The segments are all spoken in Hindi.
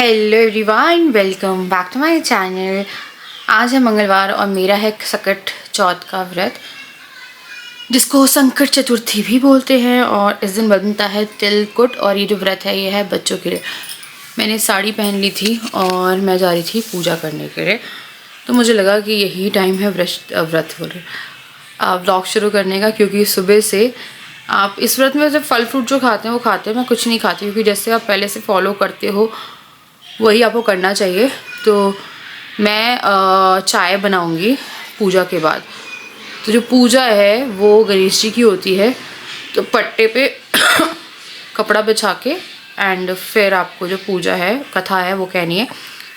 Hello everyone, welcome back to my channel. आज है मंगलवार और मेरा है सकट चौथ का व्रत, जिसको संकट चतुर्थी भी बोलते हैं। और इस दिन बनता है तिलकुट। और ये जो व्रत है ये है बच्चों के लिए। मैंने साड़ी पहन ली थी और मैं जा रही थी पूजा करने के लिए, तो मुझे लगा कि यही टाइम है व्रत बोल रहे व्लॉग शुरू करने का। क्योंकि सुबह से आप इस व्रत में जब फल फ्रूट जो खाते हैं वो खाते हैं, मैं कुछ नहीं खाती। क्योंकि जैसे आप पहले से फॉलो करते हो वही आपको करना चाहिए। तो मैं चाय बनाऊंगी पूजा के बाद। तो जो पूजा है वो गणेश जी की होती है, तो पट्टे पे कपड़ा बिछा के एंड फिर आपको जो पूजा है, कथा है, वो कहनी है।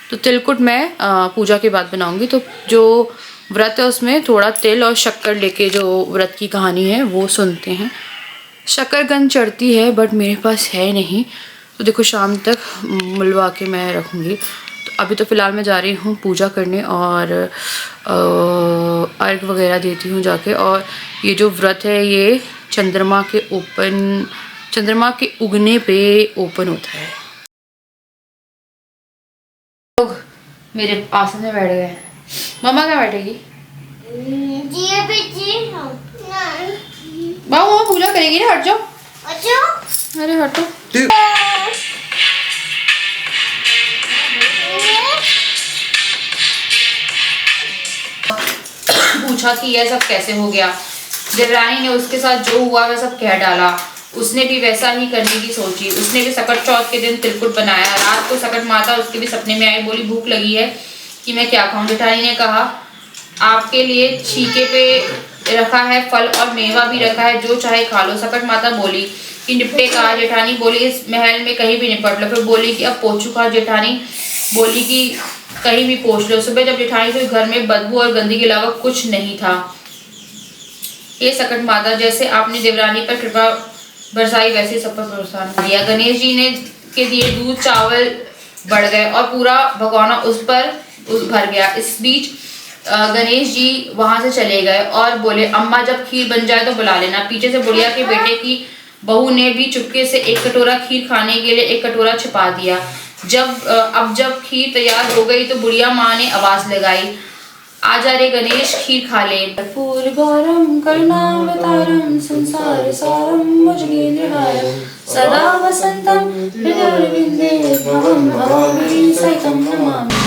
तो तिलकुट मैं पूजा के बाद बनाऊंगी। तो जो व्रत है उसमें थोड़ा तिल और शक्कर लेके जो व्रत की कहानी है वो सुनते हैं। शक्करगंज चढ़ती है बट मेरे पास है नहीं, तो देखो शाम तक मिलवा के मैं रखूँगी। तो अभी तो फ़िलहाल मैं जा रही हूँ पूजा करने और अर्घ वगैरह देती हूँ जाके। और ये जो व्रत है ये चंद्रमा के उगने पे ओपन होता है। लोग मेरे पास में बैठ गए। मम्मा क्या बैठेगी? बाबू पूजा करेगी ना, हट जाओ। अरे हटो। पूछा कि यह सब कैसे हो गया। देवरानी ने उसके साथ जो हुआ वह सब कह डाला। उसने भी वैसा ही करने की सोची। उसने भी सकट चौथ के दिन तिलकुट बनाया। रात को सकट माता उसके भी सपने में आई। बोली भूख लगी है कि मैं क्या खाऊं। जेठानी ने कहा आपके लिए छीके पे रखा है फल और मेवा भी रखा है, जो चाहे खा लो। सकट माता बोली कि निपटे कहा। जेठानी बोली इस महल में कहीं भी निपट लो। फिर बोली कि अब पोछू कहा। जेठानी बोली कि कहीं भी पोछ लो। सुबह जब जेठानी से घर में बदबू और गंदगी के अलावा कुछ नहीं था। ये सकट माता, जैसे आपने देवरानी पर कृपा बरसाई वैसे सब पर बरसाना दिया। गणेश जी ने के दिए दूध चावल बढ़ गए और पूरा भगवाना उस भर गया। इस बीच गणेश जी वहां से चले गए और बोले अम्मा जब खीर बन जाए तो बुला लेना। पीछे से बुढ़िया के बेटे की बहू ने भी चुपके से एक कटोरा खीर खाने के लिए एक कटोरा छिपा दिया। जब खीर तैयार हो गई तो बुढ़िया माँ ने आवाज लगाई आजा रे गणेश खीर खा ले। कर्पूर गौरम करुणावतारम संसार सारम भुजगेन्द्रहारम सदा वसंतम हृदयारविंदे भवम भवानी सहितं नमामि।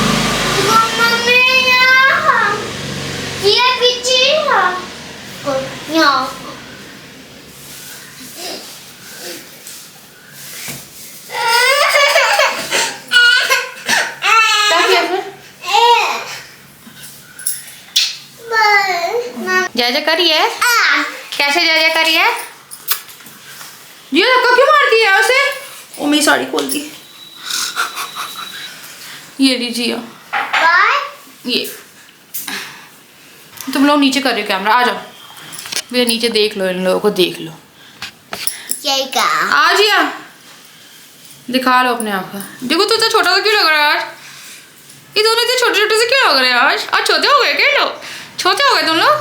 जय करी है। कैसे जय करी है? ये धक्का क्यों मारती है उसे? ओ मेरी साड़ी खोल दी। ये लीजिए। ये तुम लोग नीचे कर रहे हो कैमरा, आ जाओ भैया नीचे देख लो, इन लोगों को देख लो। आ जिया दिखा लो अपने आप का। देखो तू तो छोटा सा क्यों लग रहा है आज? ये दोनों इतने छोटे छोटे से क्यों लग रहे हैं आज छोटे हो गए क्या लोग? छोटे हो गए तुम लोग?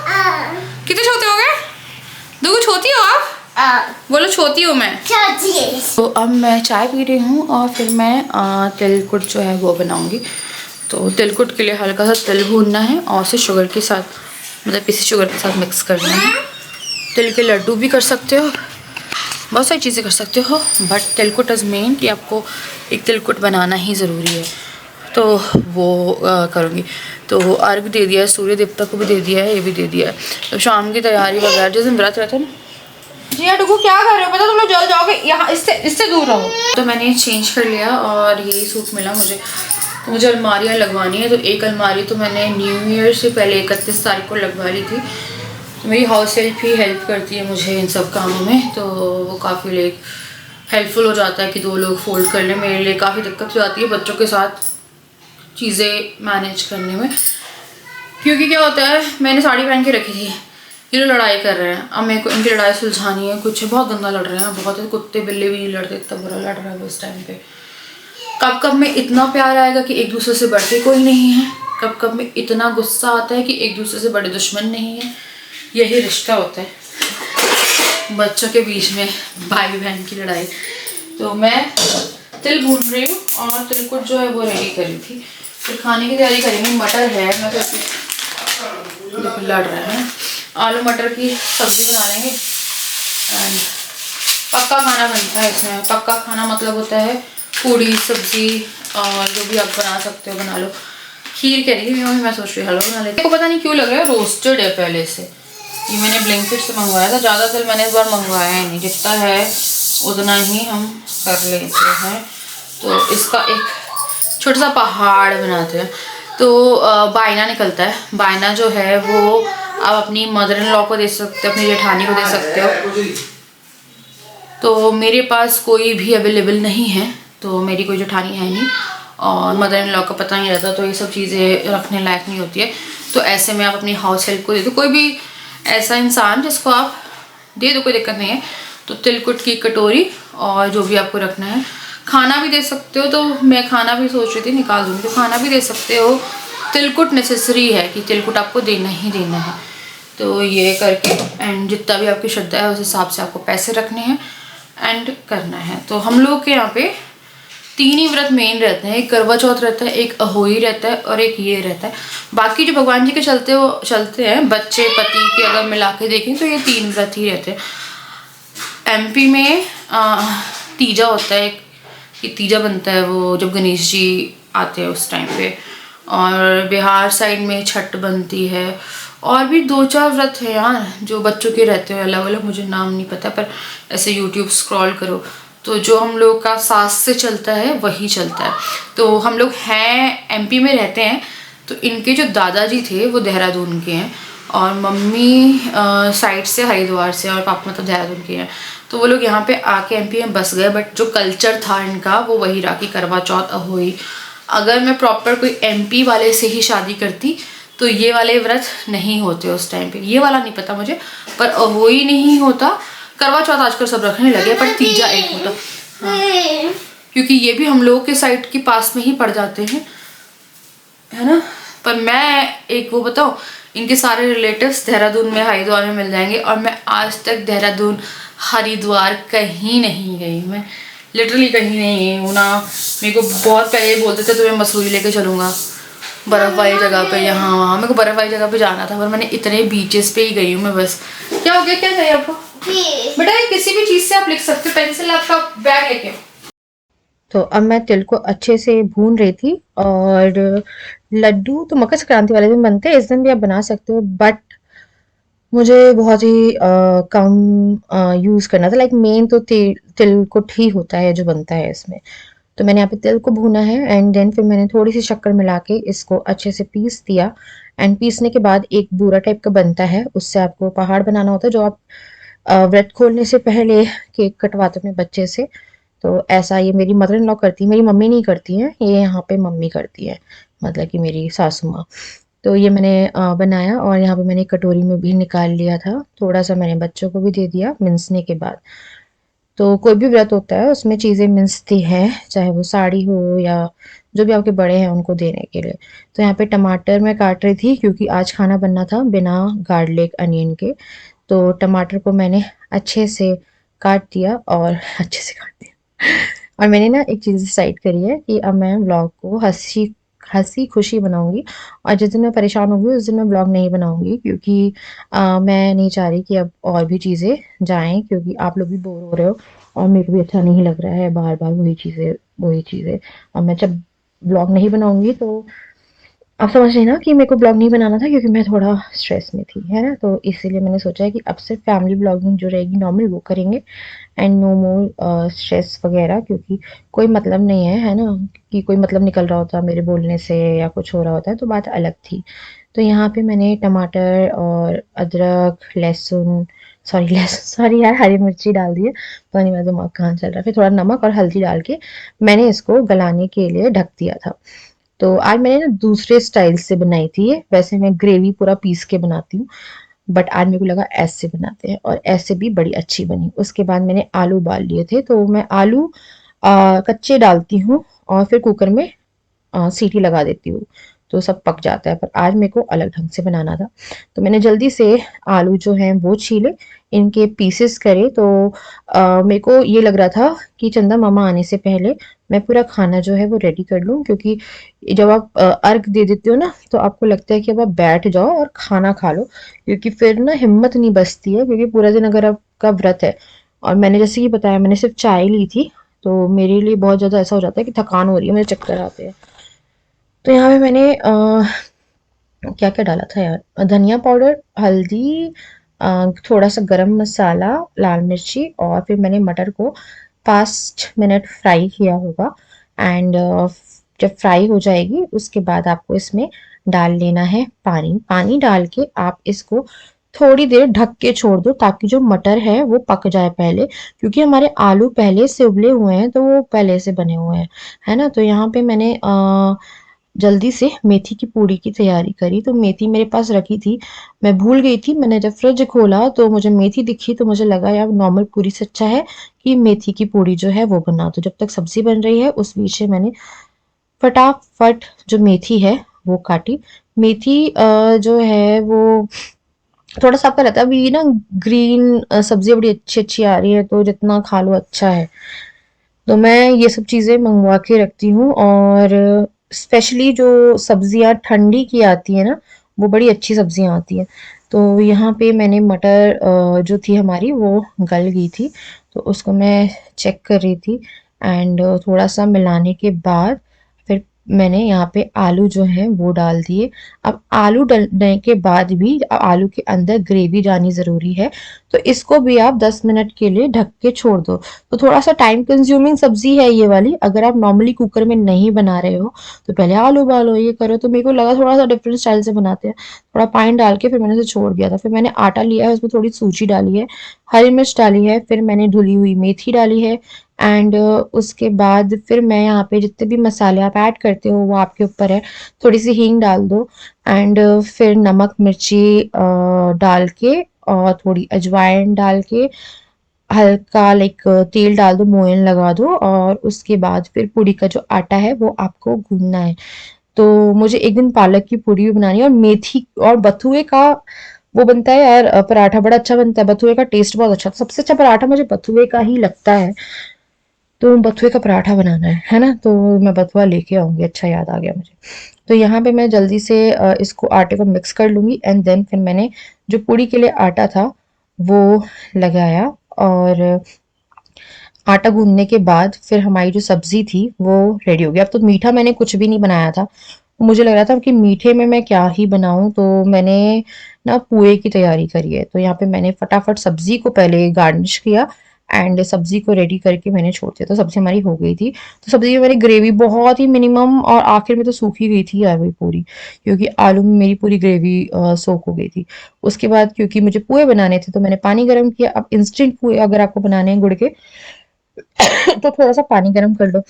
कितने छोटे हो गए? देखो छोटी हो आप? बोलो छोटी हूँ मैं। तो अब मैं चाय पी रही हूँ और फिर मैं तिलकुट जो है वो बनाऊंगी। तो तिलकुट के लिए हल्का सा तिल भूनना है और उसे शुगर के साथ, मतलब पिसी शुगर के साथ मिक्स करना है। तिल के लड्डू भी कर सकते हो, बहुत सारी चीज़ें कर सकते हो, बट तिलकुट इज़ मेन कि आपको एक तिलकुट बनाना ही ज़रूरी है। तो वो करूँगी। तो अर्घ दे दिया है, सूर्य देवता को भी दे दिया है, ये भी दे दिया है। तो शाम की तैयारी वगैरह, जिस दिन व्रत रहता है ना। जी हाँ डुगू क्या कर रहे हो? पता तुम लोग जल जाओगे, यहाँ इससे दूर रहो। तो मैंने चेंज कर लिया और यही सूट मिला मुझे। तो मुझे अलमारियाँ लगवानी है। तो एक अलमारी तो मैंने न्यू ईयर से पहले 31 तारीख को लगवा ली थी। तो मेरी हाउस हेल्प ही हेल्प करती है मुझे इन सब कामों में, तो वो काफ़ी लाइक हेल्पफुल हो जाता है कि 2 लोग फोल्ड कर लें। मेरे लिए काफ़ी दिक्कत हो जाती है बच्चों के साथ चीज़ें मैनेज करने में। क्योंकि क्या होता है, मैंने साड़ी पहन के रखी थी, ये लोग लड़ाई कर रहे हैं। अब मेरे को इनकी लड़ाई सुलझानी है। कुछ बहुत गंदा लड़ रहे हैं, बहुत कुत्ते बिल्ली भी लड़ते, इतना बुरा लड़ रहा है इस टाइम पे। कब में इतना प्यार आएगा कि एक दूसरे से बढ़ते कोई नहीं है, कब में इतना गुस्सा आता है कि एक दूसरे से बड़े दुश्मन नहीं है। यही रिश्ता होता है बच्चों के बीच में, भाई बहन की लड़ाई। तो मैं तिल भून रही हूँ और तिलकुट जो है वो रेडी करी थी। फिर खाने की तैयारी करेंगे। मटर है, मैं लड़ रहा है, आलू मटर की सब्जी बना लेंगे। एंड पक्का खाना बनता है इसमें। पक्का खाना मतलब होता है पूड़ी सब्जी और जो भी आप बना सकते हो बना लो। खीर कह रही थी मैं सोच रही हलवा बना लेती हूँ। पता नहीं क्यों लग रहा है रोस्टेड है पहले से। ये मैंने ब्लिंकिट से मंगवाया था। ज़्यादा तेल मैंने इस बार मंगवाया ही नहीं, जितना है उतना ही हम कर लेते हैं। तो इसका एक छोटा सा पहाड़ बनाते हैं। तो बायना निकलता है। बायना जो है वो आप अपनी मदर इन लॉ को दे सकते हो, अपनी जेठानी को दे सकते हो। तो मेरे पास कोई भी अवेलेबल नहीं है, तो मेरी कोई जेठानी है नहीं और मदर इन लॉ का पता नहीं रहता, तो ये सब चीज़ें रखने लायक नहीं होती है। तो ऐसे में आप अपनी हाउस हेल्प को दे दो, कोई भी ऐसा इंसान जिसको आप दे दो, कोई दिक्कत नहीं है। तो तिलकुट की कटोरी और जो भी आपको रखना है, खाना भी दे सकते हो। तो मैं खाना भी सोच रही थी निकाल दूँगी, तो खाना भी दे सकते हो। तिलकुट नेसेसरी है कि तिलकुट आपको देना ही देना है। तो ये करके एंड जितना भी आपकी श्रद्धा है उस हिसाब से आपको पैसे रखने हैं एंड करना है। तो हम लोग के यहाँ पे 3 ही व्रत मेन रहते हैं। एक करवा चौथ रहता है, एक अहोई रहता है और एक ये रहता है। बाकी जो भगवान जी के चलते हैं बच्चे पति के अगर मिला के देखें तो ये 3 व्रत ही रहते हैं। एमपी में तीजा होता है कि तीजा बनता है वो जब गणेश जी आते हैं उस टाइम पे। और बिहार साइड में छठ बनती है। और भी 2-4 व्रत है यार जो बच्चों के रहते हैं अलग अलग, मुझे नाम नहीं पता, पर ऐसे यूट्यूब स्क्रॉल करो तो जो हम लोग का सास से चलता है वही चलता है। तो हम लोग हैं एमपी में रहते हैं, तो इनके जो दादाजी थे वो देहरादून के हैं और मम्मी साइड से हरिद्वार से और पापा मतलब देहरादून के हैं। तो वो लोग यहाँ पे आके एमपी में बस गए, बट जो कल्चर था इनका वो वही रहा कि करवा चौथ अहोई। अगर मैं प्रॉपर कोई एमपी वाले से ही शादी करती तो ये वाले व्रत नहीं होते उस टाइम पे। ये वाला नहीं पता मुझे, पर अहोई नहीं होता। करवा चौथ आजकल सब रखने लगे, पर तीजा एक होता। हाँ। क्योंकि ये भी हम लोग के साइड के पास में ही पड़ जाते हैं, है ना। पर मैं एक वो बताऊँ, इनके सारे रिलेटिव्स देहरादून में हरिद्वार में मिल जाएंगे और मैं आज तक देहरादून हरिद्वार कहीं नहीं गई। मैं लिटरली कहीं नहीं गई हूँ ना। मेरे को बहुत पहले बोलते थे तुम्हें मसूरी लेके चलूँगा बर्फ़ वाली जगह पे, यहाँ वहाँ। मेरे को बर्फ़ वाली जगह पे जाना था, पर मैंने इतने बीचेस पे ही गई हूँ मैं बस। क्या हो गया, क्या चाहिए आपको बेटा? किसी भी चीज़ से आप लिख सकते हो, पेंसिल आपका बैग लेके। तो अब मैं तिल को अच्छे से भून रही थी। और लड्डू तो मकर संक्रांति वाले दिन बनते हैं, इस दिन भी आप बना सकते हो, बट मुझे बहुत ही कम यूज़ करना था। लाइक मेन तो तिलकुट ही होता है जो बनता है इसमें। तो मैंने यहाँ पे तिल को भूना है एंड देन फिर मैंने थोड़ी सी शक्कर मिला के इसको अच्छे से पीस दिया। एंड पीसने के बाद एक बूरा टाइप का बनता है, उससे आपको पहाड़ बनाना होता है जो आप व्रत खोलने से पहले केक कटवाते अपने बच्चे से। तो ऐसा ये मेरी मदर इन लॉ करती है, मेरी मम्मी नहीं करती है, ये यहाँ पे मम्मी करती है, मतलब कि मेरी सासू माँ। तो ये मैंने बनाया और यहाँ पे मैंने कटोरी में भी निकाल लिया था। थोड़ा सा मैंने बच्चों को भी दे दिया मिंसने के बाद। तो कोई भी व्रत होता है उसमें चीज़ें मिंसती हैं, चाहे वो साड़ी हो या जो भी आपके बड़े हैं उनको देने के लिए। तो यहाँ पे टमाटर मैं काट रही थी क्योंकि आज खाना बनना था बिना गार्लिक अनियन के। तो टमाटर को मैंने अच्छे से काट दिया और अच्छे से काट दिया। और मैंने ना एक चीज़ डिसाइड करी है कि अब मैं व्लॉग को हंसी हंसी खुशी बनाऊंगी। और जिस दिन मैं परेशान होंगी उस दिन मैं व्लॉग नहीं बनाऊंगी, क्योंकि मैं नहीं चाह रही कि अब और भी चीज़ें जाएं, क्योंकि आप लोग भी बोर हो रहे हो और मेरे को भी अच्छा नहीं लग रहा है बार बार वही चीज़ें वही चीज़ें। और मैं जब व्लॉग नहीं बनाऊंगी तो आप समझ रहे हैं ना कि मेरे को ब्लॉग नहीं बनाना था, क्योंकि मैं थोड़ा स्ट्रेस में थी, है ना। तो इसीलिए मैंने सोचा है कि अब सिर्फ फैमिली ब्लॉगिंग जो रहेगी नॉर्मल वो करेंगे एंड नो मोर स्ट्रेस वगैरह, क्योंकि कोई मतलब नहीं है ना। कि कोई मतलब निकल रहा होता मेरे बोलने से या कुछ हो रहा होता है तो बात अलग थी। तो यहाँ पे मैंने टमाटर और अदरक लहसुन सॉरी यार हरी मिर्ची डाल दी है, तो नहीं मेरा दिमाग कहाँ चल रहा है। फिर थोड़ा नमक और हल्दी डाल के मैंने इसको गलाने के लिए ढक दिया था। तो आज मैंने ना दूसरे स्टाइल से बनाई थी ये। वैसे मैं ग्रेवी पूरा पीस के बनाती हूँ, बट आज मेरे को लगा ऐसे बनाते हैं और ऐसे भी बड़ी अच्छी बनी। उसके बाद मैंने आलू उबाल लिए थे, तो मैं आलू कच्चे डालती हूँ और फिर कुकर में सीटी लगा देती हूँ। तो सब पक जाता है। पर आज मेरे को अलग ढंग से बनाना था, तो मैंने जल्दी से आलू जो हैं वो छीले, इनके पीसेस करे। तो मेरे को ये लग रहा था कि चंदा मामा आने से पहले मैं पूरा खाना जो है वो रेडी कर लूँ, क्योंकि जब आप अर्घ दे देते हो ना, तो आपको लगता है कि अब आप बैठ जाओ और खाना खा लो, क्योंकि फिर ना हिम्मत नहीं बचती है, क्योंकि पूरा दिन अगर आपका व्रत है। और मैंने जैसे कि बताया, मैंने सिर्फ चाय ली थी, तो मेरे लिए बहुत ज़्यादा ऐसा हो जाता है कि थकान हो रही है, मुझे चक्कर आते हैं। तो यहाँ पे मैंने क्या क्या डाला था यार, धनिया पाउडर, हल्दी, थोड़ा सा गरम मसाला, लाल मिर्ची, और फिर मैंने मटर को 5 मिनट फ्राई किया होगा। एंड जब फ्राई हो जाएगी उसके बाद आपको इसमें डाल लेना है पानी। पानी डाल के आप इसको थोड़ी देर ढक के छोड़ दो, ताकि जो मटर है वो पक जाए पहले, क्योंकि हमारे आलू पहले से उबले हुए हैं, तो वो पहले से बने हुए हैं, है ना। तो यहाँ पे मैंने जल्दी से मेथी की पूड़ी की तैयारी करी। तो मेथी मेरे पास रखी थी, मैं भूल गई थी। मैंने जब फ्रिज खोला तो मुझे मेथी दिखी, तो मुझे लगा यार नॉर्मल पूड़ी से अच्छा है कि मेथी की पूड़ी जो है वो बना। तो जब तक सब्जी बन रही है उस बीच में मैंने फटाफट जो मेथी है वो काटी। मेथी जो है वो थोड़ा सा आपका रहता है, अभी ना ग्रीन सब्जियां बड़ी अच्छी अच्छी आ रही है, तो जितना खा लो अच्छा है। तो मैं ये सब चीज़ें मंगवा के रखती हूँ, और स्पेशली जो सब्जियां ठंडी की आती है ना, वो बड़ी अच्छी सब्जियां आती हैं। तो यहाँ पे मैंने मटर जो थी हमारी वो गल गई थी, तो उसको मैं चेक कर रही थी। एंड थोड़ा सा मिलाने के बाद फिर मैंने यहाँ पे आलू जो है वो डाल दिए। अब आलू डलने के बाद भी आलू के अंदर ग्रेवी जानी ज़रूरी है, तो इसको भी आप 10 मिनट के लिए ढक के छोड़ दो। तो थोड़ा सा टाइम कंज्यूमिंग सब्जी है ये वाली। अगर आप नॉर्मली कुकर में नहीं बना रहे हो तो पहले आलू उबालो, ये करो। तो मेरे को लगा थोड़ा सा डिफरेंट स्टाइल से बनाते हैं। थोड़ा पानी डाल के फिर मैंने उसे छोड़ दिया था। फिर मैंने आटा लिया है, उसमें थोड़ी सूजी डाली है, हरी मिर्च डाली है, फिर मैंने धुली हुई मेथी डाली है। एंड उसके बाद फिर मैं यहाँ पे जितने भी मसाले आप ऐड करते हो वो आपके ऊपर है। थोड़ी सी हींग डाल दो। एंड फिर नमक मिर्ची डाल के, और थोड़ी अजवाइन डाल के, हल्का लाइक तेल डाल दो, मोयन लगा दो, और उसके बाद फिर पूड़ी का जो आटा है वो आपको गूंदना है। तो मुझे एक दिन पालक की पूड़ी भी बनानी है, और मेथी और बथुए का वो बनता है यार, पराठा बड़ा अच्छा बनता है। बथुए का टेस्ट बहुत अच्छा, सबसे अच्छा पराठा मुझे बथुए का ही लगता है। तो बथुए का पराठा बनाना है ना, तो मैं बथुआ लेके आऊंगी। अच्छा याद आ गया मुझे। तो यहाँ पे मैं जल्दी से इसको आटे को मिक्स कर लूंगी। एंड देन फिर मैंने जो पूड़ी के लिए आटा था वो लगाया, और आटा गूंदने के बाद फिर हमारी जो सब्जी थी वो रेडी हो गई। अब तो मीठा मैंने कुछ भी नहीं बनाया था, तो मुझे लग रहा था कि मीठे में मैं क्या ही बनाऊं, तो मैंने ना पुए की तैयारी करी है। तो यहाँ पे मैंने फटाफट सब्जी को पहले गार्निश किया, एंड सब्जी को रेडी करके मैंने छोड़ दिया। तो सब्जी हमारी हो गई थी। तो सब्जी में मैंने ग्रेवी बहुत ही मिनिमम, और आखिर में तो सूखी गई थी यार वही पूरी, क्योंकि आलू में मेरी पूरी ग्रेवी सोक हो गई थी। उसके बाद क्योंकि मुझे पुए बनाने थे तो मैंने पानी गर्म किया। अब इंस्टेंट पुए अगर आपको बनाने हैं गुड़ के तो थोड़ा सा पानी गर्म कर लो।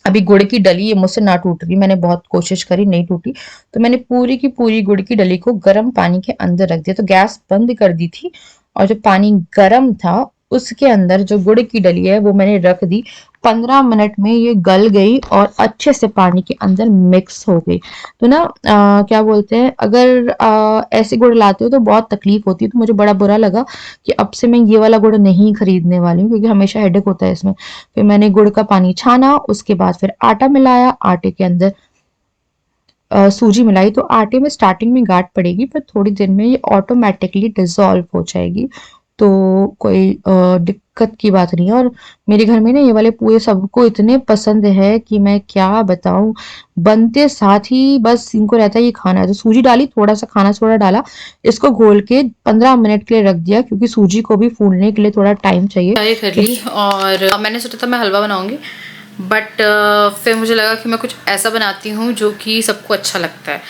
अभी गुड़ की डली ये मुझसे ना टूट रही, मैंने बहुत कोशिश करी, नहीं टूटी। तो मैंने पूरी की पूरी गुड़ की डली को गर्म पानी के अंदर रख दिया। तो गैस बंद कर दी थी, और जो पानी गर्म था उसके अंदर जो गुड़ की डली है वो मैंने रख दी। 15 मिनट में ये गल गई और अच्छे से पानी के अंदर मिक्स हो गई। तो ना क्या बोलते हैं, अगर ऐसे गुड़ लाते हो तो बहुत तकलीफ होती है। तो मुझे बड़ा बुरा लगा कि अब से मैं ये वाला गुड़ नहीं खरीदने वाली हूँ, क्योंकि हमेशा हेडेक होता है इसमें। फिर मैंने गुड़ का पानी छाना, उसके बाद फिर आटा मिलाया, आटे के अंदर सूजी मिलाई। तो आटे में स्टार्टिंग में गांठ पड़ेगी, पर थोड़ी देर में ये ऑटोमेटिकली डिसॉल्व हो जाएगी, तो कोई दिक्कत की बात नहीं है। और मेरे घर में ना ये वाले पुए सबको इतने पसंद है कि मैं क्या बताऊं। बनते साथ ही बस इनको रहता है ये खाना है। तो सूजी डाली, थोड़ा सा खाना सोडा डाला, इसको घोल के 15 मिनट के लिए रख दिया, क्योंकि सूजी को भी फूलने के लिए थोड़ा टाइम चाहिए। तैयारी कर ली, और मैंने सोचा था मैं हलवा बनाऊंगी, बट फिर मुझे लगा कि मैं कुछ ऐसा बनाती हूँ जो कि सबको अच्छा लगता है।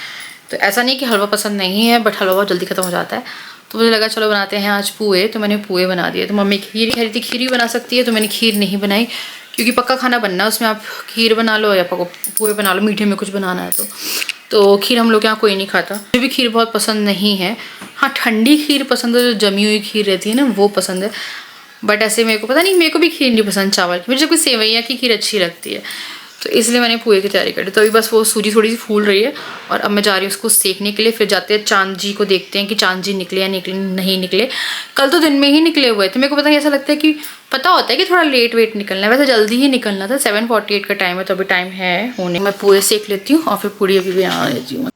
तो ऐसा नहीं कि हलवा पसंद नहीं है, बट हलवा बहुत जल्दी ख़त्म हो जाता है। तो मुझे लगा चलो बनाते हैं आज पुए, तो मैंने पुए बना दिए। तो मम्मी खीर कह रही थी खीर भी बना सकती है, तो मैंने खीर नहीं बनाई, क्योंकि पक्का खाना बनना है उसमें, आप खीर बना लो या पुए बना लो, मीठे में कुछ बनाना है तो खीर हम लोग यहाँ कोई नहीं खाता। मुझे भी खीर बहुत पसंद नहीं है। हाँ, ठंडी खीर पसंद है, जो जमी हुई खीर रहती है ना वो पसंद है। बट ऐसे मेरे को पता नहीं, मेरे को भी खीर नहीं पसंद चावल की। मुझे कोई सेवैया की खीर अच्छी लगती है। तो इसलिए मैंने पुए की तैयारी करी। तो अभी बस वो सूजी थोड़ी सी फूल रही है और अब मैं जा रही हूँ उसको सेकने के लिए। फिर जाते हैं चांद जी को देखते हैं कि चांद जी निकले या निकले नहीं निकले। कल तो दिन में ही निकले हुए थे। मेरे को पता नहीं, ऐसा लगता है कि पता होता है कि थोड़ा लेट वेट निकलना है, वैसे जल्दी ही निकलना था। 7:48 का टाइम है, तो अभी टाइम है होने। मैं पुए सेक लेती हूँ और फिर पूड़ी अभी भी बना लेती हूँ।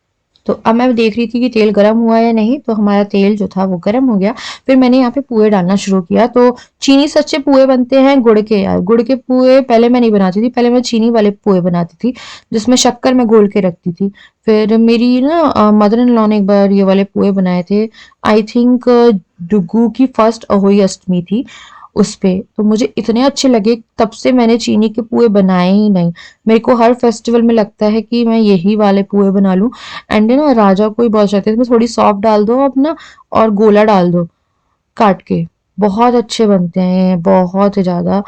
तो अब मैं देख रही थी कि तेल गर्म हुआ है या नहीं, तो हमारा तेल जो था वो गर्म हो गया। फिर मैंने यहाँ पे पुए डालना शुरू किया। तो चीनी सच्चे पुए बनते हैं गुड़ के। यार गुड़ के पुए पहले मैं नहीं बनाती थी, पहले मैं चीनी वाले पुए बनाती थी जिसमें शक्कर मैं घोल के रखती थी। फिर मेरी ना मदर इन लॉ ने एक बार ये वाले पुए बनाए थे। आई थिंक डुगू की फर्स्ट अहोई अष्टमी थी उस पे, तो मुझे इतने अच्छे लगे, तब से मैंने चीनी के पुए बनाए ही नहीं। मेरे को हर फेस्टिवल में लगता है कि मैं यही वाले पुए बना लूं। एंड ना राजा को ही बहुत चाहते हैं, थोड़ी सौंफ डाल दो अपना और गोला डाल दो काट के, बहुत अच्छे बनते हैं, बहुत ही ज्यादा,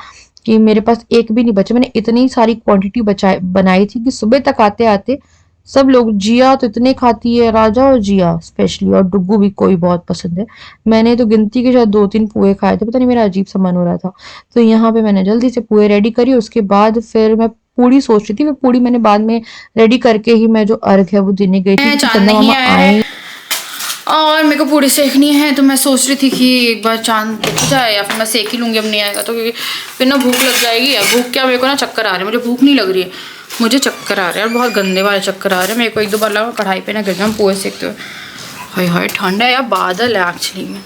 कि मेरे पास एक भी नहीं बचे। मैंने इतनी सारी क्वांटिटी बनाई थी कि सुबह तक आते आते सब लोग, जिया तो इतने खाती है, राजा और जिया स्पेशली, और डुग्गू भी कोई बहुत पसंद है। मैंने तो गिनती के शायद 2-3 पुए खाए थे, पता नहीं मेरा अजीब सा मन हो रहा था। तो यहाँ पे मैंने जल्दी से पुए रेडी करी। उसके बाद फिर मैं पूड़ी सोच रही थी, फिर पूड़ी मैंने बाद में रेडी करके ही मैं जो अर्घ है वो देने गई थी। चंदा मामा आए और मेरे को पूड़ी सेकनी है, तो मैं सोच रही थी कि एक बार चांद दिख जाए या फिर मैं सेक ही लूँगी अब नहीं आएगा तो, क्योंकि फिर ना भूख लग जाएगी। या भूख क्या, मेरे को ना चक्कर आ रहे हैं। मुझे भूख नहीं लग रही है, मुझे चक्कर आ रहे हैं, बहुत गंदे वाले चक्कर आ रहे हैं। मेरे को 1-2 बार लगा कढ़ाई पे ना गिर जाऊँ पुए सेकते हुए। हाय हाय ठंडा है या बादल है एक्चुअली में।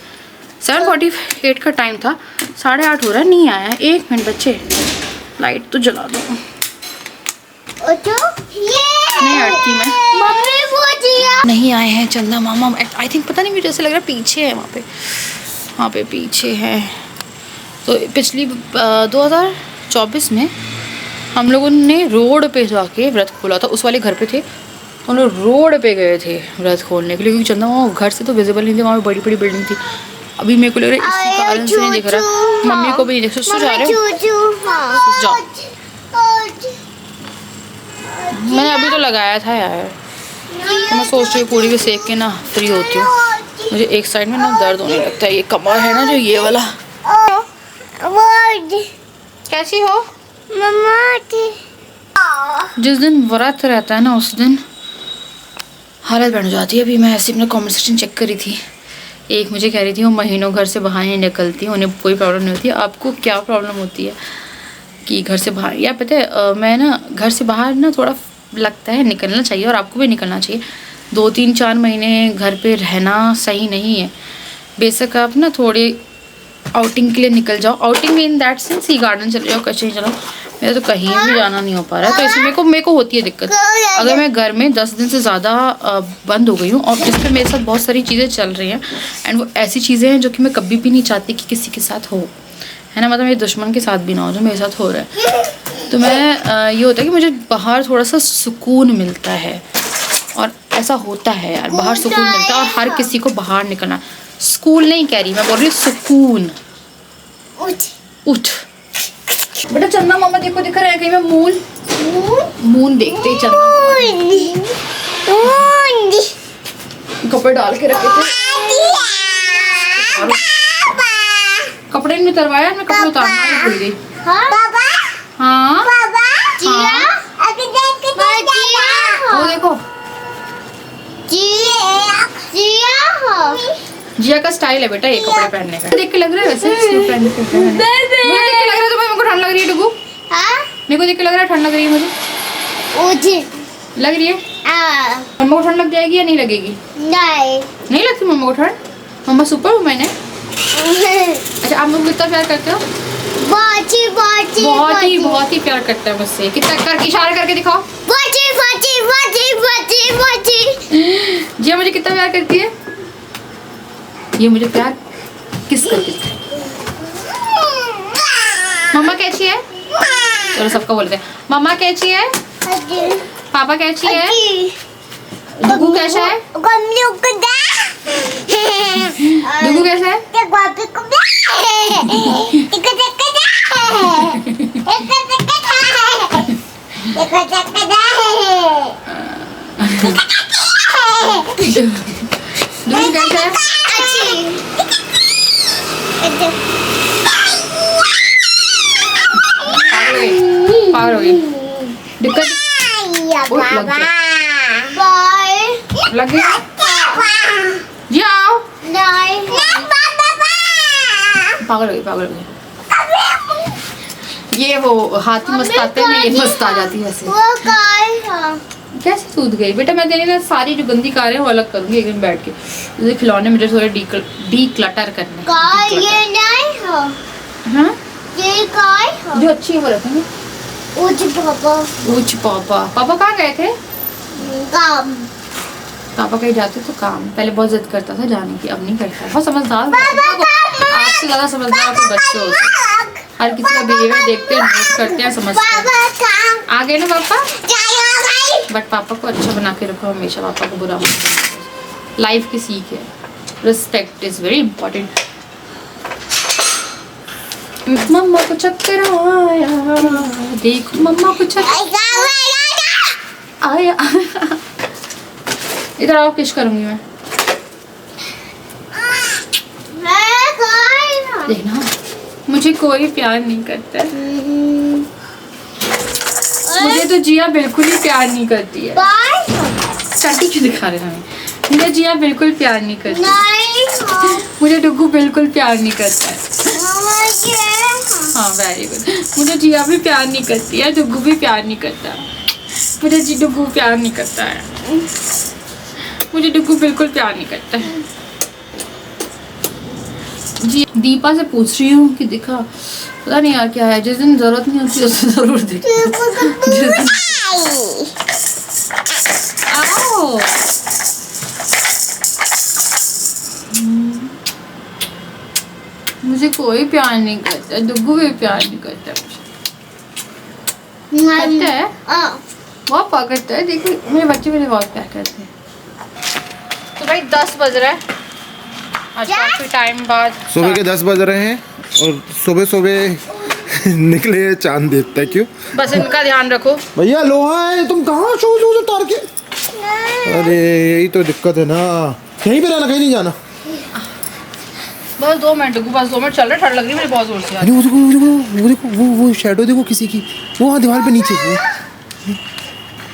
7:48 का टाइम था, 8:30 हो रहा है, नहीं आया है। 1 मिनट बच्चे, लाइट तो जला दो। नहीं हटती मैं, नहीं आए हैं चंदा मामा। आई थिंक पता नहीं, मुझे ऐसा लग रहा है पीछे है, वहाँ पे पीछे है। तो पिछली 2024 में हम लोगों ने रोड पे जाके व्रत खोला था, उस वाले घर पे थे, हम लोग रोड पे गए थे व्रत खोलने के लिए, क्योंकि चंदा मामा घर से तो विजिबल नहीं थे, वहाँ पे बड़ी बड़ी बिल्डिंग थी। अभी मेरे को लग रहा है इसी कारण से नहीं दिख रहा। मम्मी को भी नहीं दिख। जा रहे हो, जाओ। मैंने अभी तो लगाया था यार, तो मैं सोच रही हूँ पूरी भी सेक के ना फ्री होती हूँ। मुझे एक साइड में ना दर्द होने लगता है, ये कमर है ना जो ये वाला। कैसी हो मम्मा? जिस दिन व्रत रहता है ना उस दिन हालत बढ़ जाती है। अभी मैं ऐसे अपना कमेंट सेक्शन चेक करी थी, एक मुझे कह रही थी वो महीनों घर से बाहर नहीं निकलती, उन्हें कोई प्रॉब्लम नहीं होती। आपको क्या प्रॉब्लम होती है कि घर से बाहर? या पता है मैं ना घर से बाहर ना थोड़ा लगता है निकलना चाहिए, और आपको भी निकलना चाहिए। 2-3-4 महीने घर पे रहना सही नहीं है। बेशक आप ना थोड़ी आउटिंग के लिए निकल जाओ, outing in that sense he garden चले जाओ, कहीं चलो। मेरा तो कहीं भी जाना नहीं हो पा रहा है, तो इसमें मेरे को होती है दिक्कत। अगर मैं घर में 10 दिन से ज़्यादा बंद हो गई हूँ और जिस पे मेरे साथ बहुत सारी चीज़ें चल रही हैं, एंड वो ऐसी चीज़ें हैं जो कि मैं कभी भी नहीं चाहती कि किसी के साथ हो, है ना, मतलब मेरे दुश्मन के साथ भी ना हो, जो मेरे साथ हो रहा है। तो मैं ये होता है कि मुझे बाहर थोड़ा सा सुकून मिलता है, और ऐसा होता है यार, बाहर सुकून मिलता है। और हर किसी को बाहर निकलना, स्कूल नहीं कह रही मैं, बोल रही सुकून। उठ बेटा। चंदा मामा देखो दिख रहा है कहीं मैं मून देखते ही चंदा कपड़े डाल के रखे थे, कपड़े नहीं उतरवाया, मैं कपड़े उतारना ही भूल गई। हाँ वो देखो जिया का स्टाइल है बेटा ये कपड़े पहनने का। देख के लग रहा है वैसे पहन के, मुझे देख के लग रहा है तो मेरे को ठंड लग रही है डुगू। मेरे को देख के लग रहा है ठंड लग रही है मुझे। लग रही है? मम्मा को ठंड लग जाएगी या नहीं लगेगी? नहीं लगती मम्मा को ठंड? मम्मा सुपर वुमन है। अच्छा आप लोग कितना प्यार करते हो? बहुत ही प्यार करता है मुझसे। कितना करके इशारा करके दिखाओ। जी मुझे कितना प्यार करती है ये, मुझे प्यार किस करती है। मम्मा कैसी है? चलो सबका बोलते हैं मम्मा कैसी है, पापा कैसी है, डुगू कैसा है, डुगू कैसा है? डुगू कैसा है? पागल हो गई। लग गया बाय लग गया जाओ नहीं पागल हो गई ये वो हाथी मस्त आते हैं ये मस्त आ जाती है ऐसे वो काय है कैसे सूद गई बेटा मैं तेरी ना सारी जो गंदी कारें हैं वो अलग करूंगी एक दिन बैठ के मुझे खिलौने मुझे थोड़े डी क्लटर करने काय ये नहीं है हाँ ये काय है जो अच्छी है वो रखेंगे उच पापा पूछ पापा कहाँ गए थे काम पापा कहीं जाते तो काम पहले बहुत जिद करता था जाने की अब नहीं करता बहुत समझदार आपसे ज्यादा समझदार आपके बच्चे होते हैं हर किसी का बिहेवियर देखते हैं नोट करते हैं समझते हैं पापा काम आ गए ना पापा जाएगा बट पापा को अच्छा बना के रखो हमेशा पापा को बुरा मत करो लाइफ की सीख है रिस्पेक्ट इज वेरी इंपॉर्टेंट मम्मा को चक्कर आया देखो मम्मा को चक्कर आया इधर आओ किश करूंगी मैं देखना मुझे कोई प्यार नहीं करता है मुझे तो जिया बिल्कुल ही प्यार नहीं करती है चाटी क्यों दिखा रहे हैं हमें मुझे जिया बिल्कुल प्यार नहीं करती मुझे डुगू बिल्कुल प्यार नहीं करता है हाँ वेरी गुड मुझे जिया भी प्यार नहीं करती है डुगू भी प्यार नहीं करता मुझे जी डुगू प्यार नहीं करता है मुझे डुगू बिल्कुल प्यार नहीं करता है जी दीपा से पूछ रही हूँ कि दिखा पता नहीं यार क्या है जिस दिन जरूरत नहीं होती उस दिन जरूर दिखा आओ मुझे कोई प्यार नहीं करता डुगू भी प्यार नहीं करता मुझे करता है बहुत प्यार करता है देखो मेरे बच्चे मुझे बहुत प्यार करते हैं तो भाई 10 बज रहा है आज काफी टाइम बाद सुबह के 10 बज रहे हैं और सुबह सुबह निकले चांद देखता है क्यों बस इनका ध्यान रखो भैया लोहा है तुम कहाँ शूज उतार के अरे यही तो दिक्कत है ना यहीं पे रहना कहीं नहीं जाना बस 2 मिनट रुको बस 2 मिनट चल रहा है ठंड लग रही है मेरी बहुत जोर से आज अरे वो देखो वो शैडो देखो किसी की वो वहाँ दीवार पे नीचे वो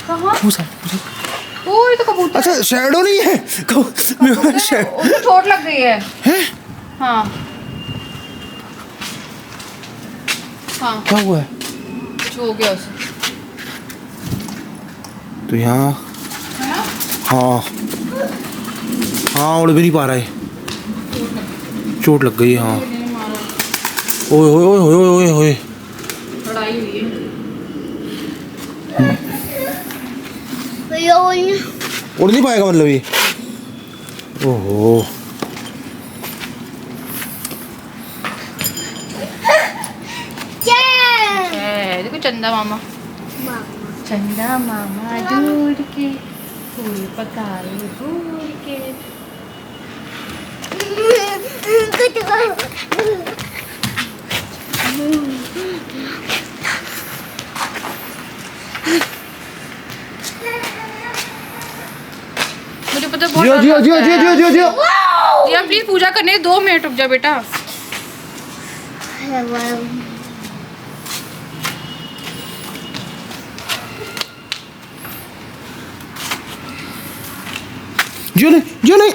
कहाँ वो सामने, ओए तो कबूतर अच्छा शैडो नहीं है उसको चोट लग गई है हैं? हाँ हाँ क्या हुआ है कुछ हो गया उसे तो यहाँ है ना हाँ हाँ उड़ भी नहीं पा रहा है चोट लग गई हाँ ओए ओए ओए ओए ओए ओए लड़ाई हुई है उड़ नहीं पाएगा मतलब ये ओहो देखो चंदा मामा चंदा मामा दूर के फूल पकाए दूर के मुझे पता बहुत जियो जियो जियो जियो जियो जियो जियो जिया प्लीज पूजा करने 2 मिनट रुक जा बेटा जियो नहीं जियो नहीं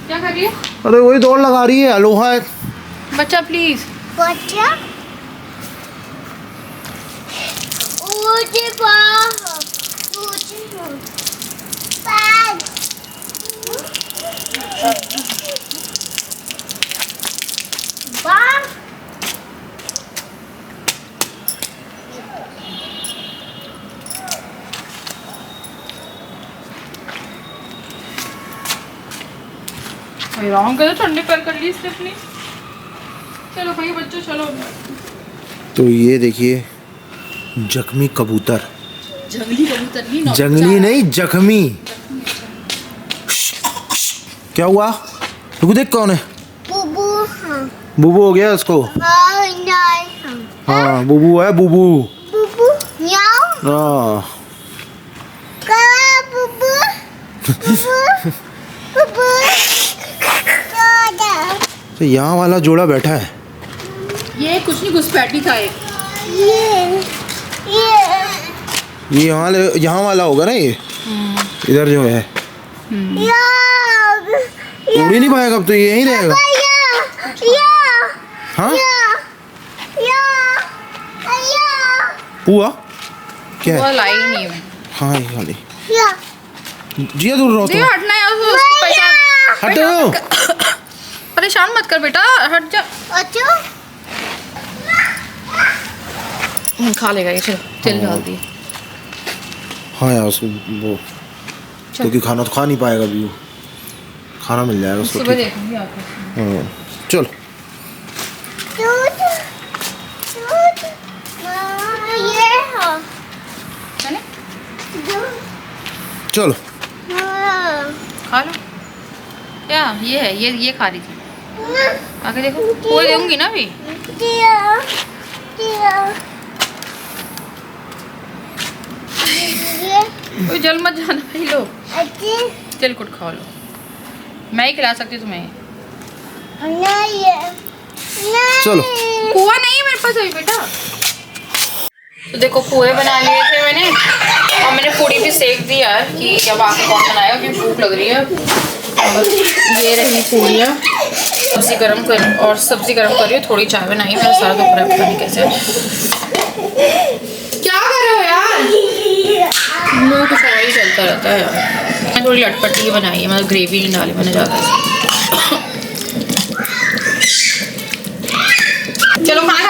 क्या कर रही है अरे वही दौड़ लगा रही है लोहा है बच्चा प्लीज बच्चा रॉन्ग कर ठंडे पैर कर ली इसने अपनी चलो भाई बच्चों चलो तो ये देखिए जख्मी कबूतर जंगली कबूतर नहीं जंगली नहीं जख्मी क्या हुआ रुको देख कौन है बुबू हाँ बुबू हो गया उसको हाँ नहीं हाँ बुबू है बुबू बुबू याओ हाँ कहाँ बुबू बुबू बुबू तो यहाँ वाला जोड़ा बैठा है ये कुछ नहीं घुसपैठी था एक ये ये यहाँ वाला होगा ना ये, इधर जो है उड़ ही नहीं पाएगा अब तो, ये यहीं रहेगा। हाँ पुआ क्या वो है? लाई नहीं है। हाँ ये खाली जिया दूर रहो जी तुम। हटना है उसको परेशान हटो। परेशान मत कर बेटा, हट जा। खा लेगा ये, चलो तेल डाल दिए। हाँ यार उसको वो, क्योंकि खाना तो खा नहीं पाएगा अभी, वो खाना मिल जाएगा उसको। सुबह ठीक देखूंगी आपको। हाँ चलो है ना? चलो। खा लो। क्या ये है, ये खा रही थी। आगे देखो, वो दूंगी ना अभी। कोई जल मत जाना भाई, लो तिल कुट खा लो। मैं ही खिला सकती हूँ तुम्हें। चलो पोहा नहीं है मेरे पास अभी बेटा। तो देखो पोहे बना लिए थे मैंने, और मैंने पूड़ी भी सेक दी यार कि अब आके कौन बनाएगा, क्योंकि भूख लग रही है। और ये रही पूड़ियाँ, सब्जी गरम कर रही हूँ। थोड़ी चाय बनाई मैंने, सारा दोपहर पता नहीं कैसे। क्या कर रहे हो यार? मुँह कुछ और ही चलता रहता है यार। मैं थोड़ी लटपटी बनाई है, मतलब ग्रेवी नहीं डाली मैंने ज़्यादा। चलो खाना